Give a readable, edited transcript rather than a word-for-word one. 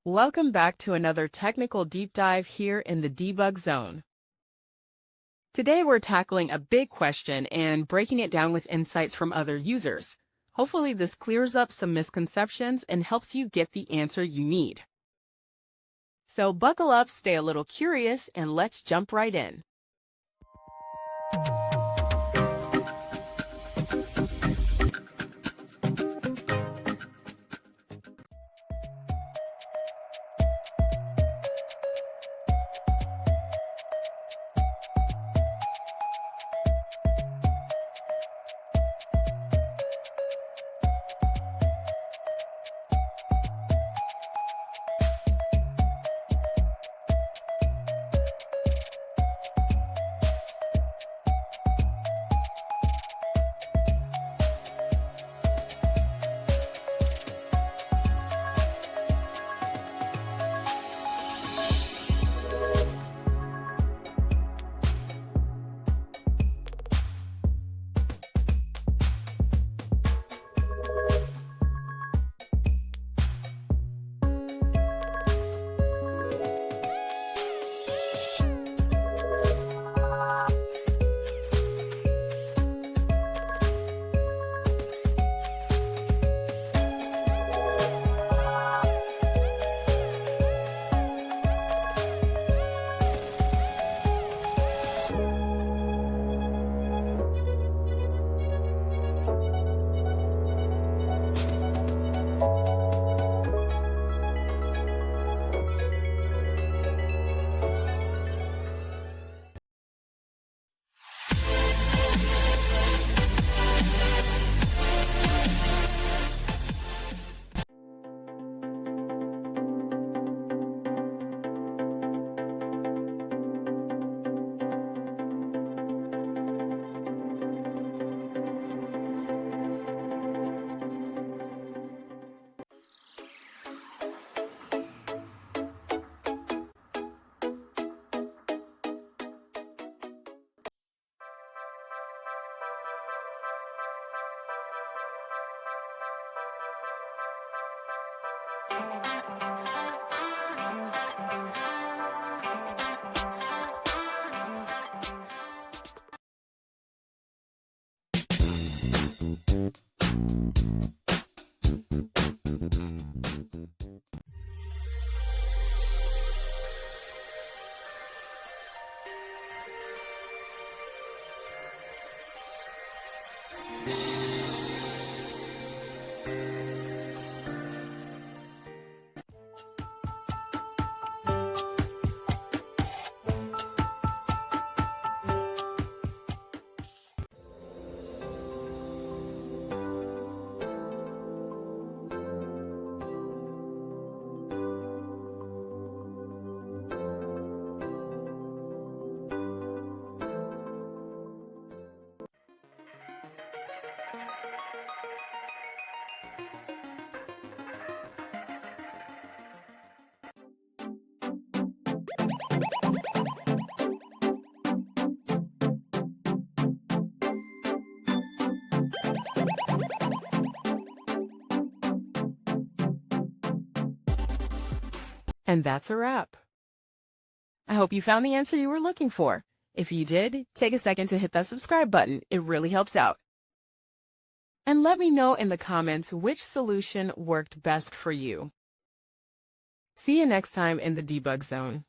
Welcome back to another technical deep dive here in the debug zone. Today we're tackling a big question and breaking it down with insights from other users. Hopefully this clears up some misconceptions and helps you get the answer you need. So buckle up, stay a little curious, and let's jump right in. And that's a wrap. I hope you found the answer you were looking for. If you did, take a second to hit that subscribe button. It really helps out. And let me know in the comments which solution worked best for you. See you next time in the debug zone.